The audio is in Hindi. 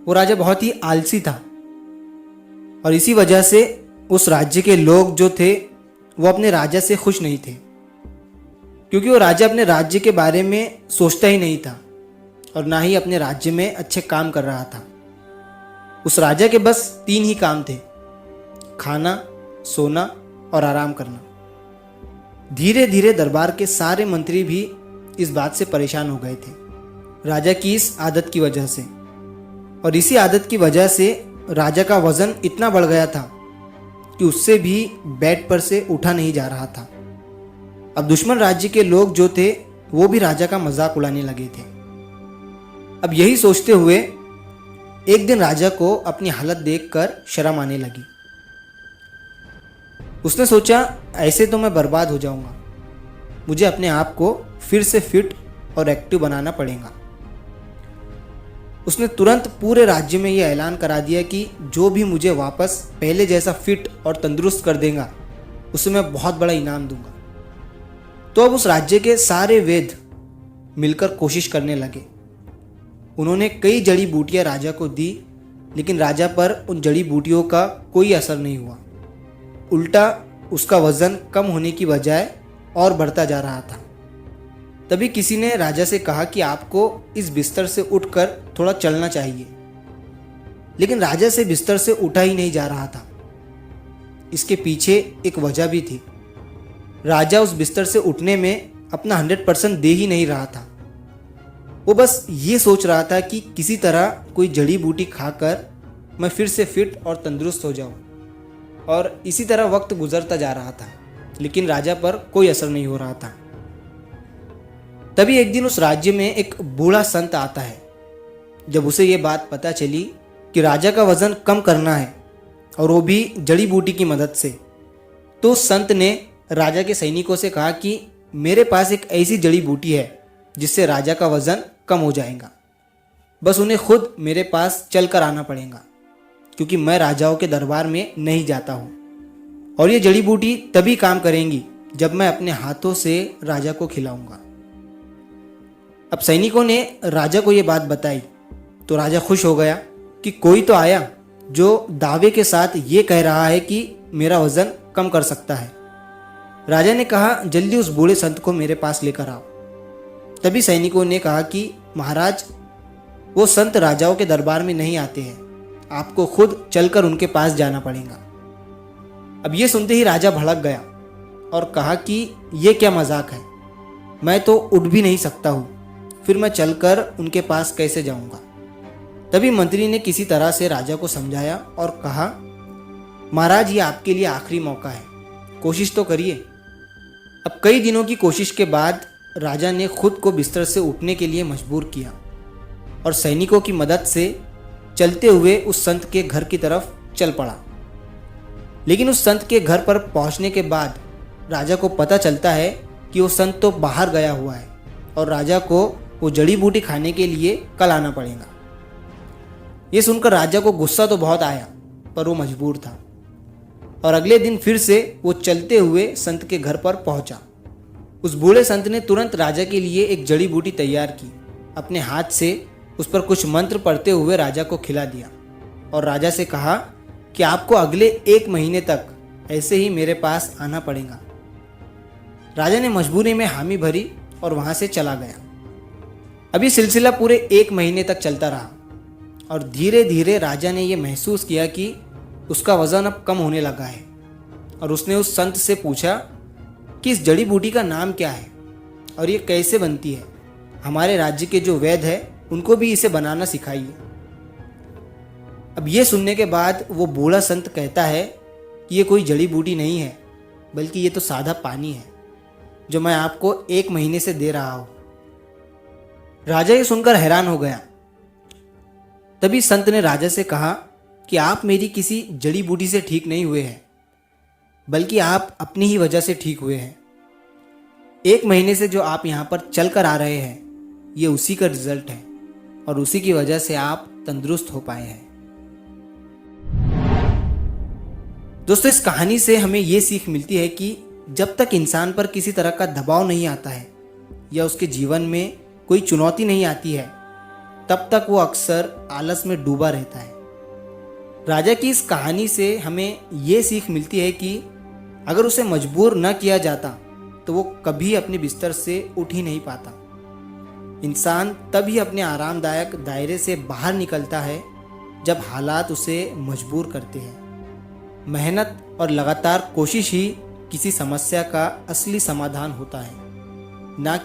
वो राजा बहुत ही आलसी था और इसी वजह से उस राज्य के लोग जो थे वो अपने राजा से खुश नहीं थे, क्योंकि वो राजा अपने राज्य के बारे में सोचता ही नहीं था और ना ही अपने राज्य में अच्छे काम कर रहा था। उस राजा के बस 3 ही काम थे, खाना, सोना और आराम करना। धीरे धीरे दरबार के सारे मंत्री भी इस बात से परेशान हो गए थे, राजा की इस आदत की वजह से। और इसी आदत की वजह से राजा का वजन इतना बढ़ गया था कि उससे भी बेड पर से उठा नहीं जा रहा था। अब दुश्मन राज्य के लोग जो थे वो भी राजा का मजाक उड़ाने लगे थे। अब यही सोचते हुए एक दिन राजा को अपनी हालत देखकर शर्म आने लगी। उसने सोचा, ऐसे तो मैं बर्बाद हो जाऊंगा, मुझे अपने आप को फिर से फिट और एक्टिव बनाना पड़ेगा। उसने तुरंत पूरे राज्य में यह ऐलान करा दिया कि जो भी मुझे वापस पहले जैसा फिट और तंदुरुस्त कर देगा उसे मैं बहुत बड़ा इनाम दूंगा। तो अब उस राज्य के सारे वैद्य मिलकर कोशिश करने लगे। उन्होंने कई जड़ी बूटियां राजा को दी, लेकिन राजा पर उन जड़ी बूटियों का कोई असर नहीं हुआ। उल्टा उसका वजन कम होने की बजाय और बढ़ता जा रहा था। तभी किसी ने राजा से कहा कि आपको इस बिस्तर से उठकर थोड़ा चलना चाहिए, लेकिन राजा से बिस्तर से उठा ही नहीं जा रहा था। इसके पीछे एक वजह भी थी। राजा उस बिस्तर से उठने में अपना 100% दे ही नहीं रहा था। वो बस ये सोच रहा था कि किसी तरह कोई जड़ी बूटी खाकर मैं फिर से फिट और तंदुरुस्त हो जाऊं। और इसी तरह वक्त गुजरता जा रहा था, लेकिन राजा पर कोई असर नहीं हो रहा था। तभी एक दिन उस राज्य में एक बूढ़ा संत आता है। जब उसे ये बात पता चली कि राजा का वजन कम करना है और वो भी जड़ी बूटी की मदद से, तो उस संत ने राजा के सैनिकों से कहा कि मेरे पास एक ऐसी जड़ी बूटी है जिससे राजा का वजन कम हो जाएगा। बस उन्हें खुद मेरे पास चलकर आना पड़ेगा, क्योंकि मैं राजाओं के दरबार में नहीं जाता हूँ। और ये जड़ी बूटी तभी काम करेंगी जब मैं अपने हाथों से राजा को खिलाऊंगा। अब सैनिकों ने राजा को ये बात बताई तो राजा खुश हो गया कि कोई तो आया जो दावे के साथ ये कह रहा है कि मेरा वजन कम कर सकता है। राजा ने कहा, जल्दी उस बूढ़े संत को मेरे पास लेकर आओ। तभी सैनिकों ने कहा कि महाराज, वो संत राजाओं के दरबार में नहीं आते हैं, आपको खुद चलकर उनके पास जाना पड़ेगा। अब ये सुनते ही राजा भड़क गया और कहा कि ये क्या मजाक है, मैं तो उठ भी नहीं सकता हूँ, फिर मैं चलकर उनके पास कैसे जाऊंगा। तभी मंत्री ने किसी तरह से राजा को समझाया और कहा, महाराज, ये आपके लिए आखिरी मौका है, कोशिश तो करिए। अब कई दिनों की कोशिश के बाद राजा ने खुद को बिस्तर से उठने के लिए मजबूर किया और सैनिकों की मदद से चलते हुए उस संत के घर की तरफ चल पड़ा। लेकिन उस संत के घर पर पहुंचने के बाद राजा को पता चलता है कि वो संत तो बाहर गया हुआ है और राजा को वो जड़ी बूटी खाने के लिए कल आना पड़ेगा। ये सुनकर राजा को गुस्सा तो बहुत आया, पर वो मजबूर था और अगले दिन फिर से वो चलते हुए संत के घर पर पहुंचा। उस बूढ़े संत ने तुरंत राजा के लिए एक जड़ी बूटी तैयार की, अपने हाथ से उस पर कुछ मंत्र पढ़ते हुए राजा को खिला दिया और राजा से कहा कि आपको अगले 1 महीने तक ऐसे ही मेरे पास आना पड़ेगा। राजा ने मजबूरी में हामी भरी और वहां से चला गया। अब ये सिलसिला पूरे 1 महीने तक चलता रहा और धीरे धीरे राजा ने यह महसूस किया कि उसका वजन अब कम होने लगा है। और उसने उस संत से पूछा कि इस जड़ी बूटी का नाम क्या है और ये कैसे बनती है। हमारे राज्य के जो वैद्य हैं उनको भी इसे बनाना सिखाइए। अब ये सुनने के बाद वो बूढ़ा संत कहता है कि ये कोई जड़ी बूटी नहीं है, बल्कि ये तो सादा पानी है जो मैं आपको 1 महीने से दे रहा हूं। राजा ये सुनकर हैरान हो गया। तभी संत ने राजा से कहा कि आप मेरी किसी जड़ी बूटी से ठीक नहीं हुए हैं, बल्कि आप अपनी ही वजह से ठीक हुए हैं। 1 महीने से जो आप यहाँ पर चल कर आ रहे हैं, ये उसी का रिजल्ट है और उसी की वजह से आप तंदुरुस्त हो पाए हैं। दोस्तों, इस कहानी से हमें ये सीख मिलती है कि जब तक इंसान पर किसी तरह का दबाव नहीं आता है या उसके जीवन में कोई चुनौती नहीं आती है, तब तक वो अक्सर आलस में डूबा रहता है। राजा की इस कहानी से हमें ये सीख मिलती है कि अगर उसे मजबूर न किया जाता तो वो कभी अपने बिस्तर से उठ ही नहीं पाता। इंसान तभी अपने आरामदायक दायरे से बाहर निकलता है जब हालात उसे मजबूर करते हैं। मेहनत और लगातार कोशिश ही किसी समस्या का असली समाधान होता है, ना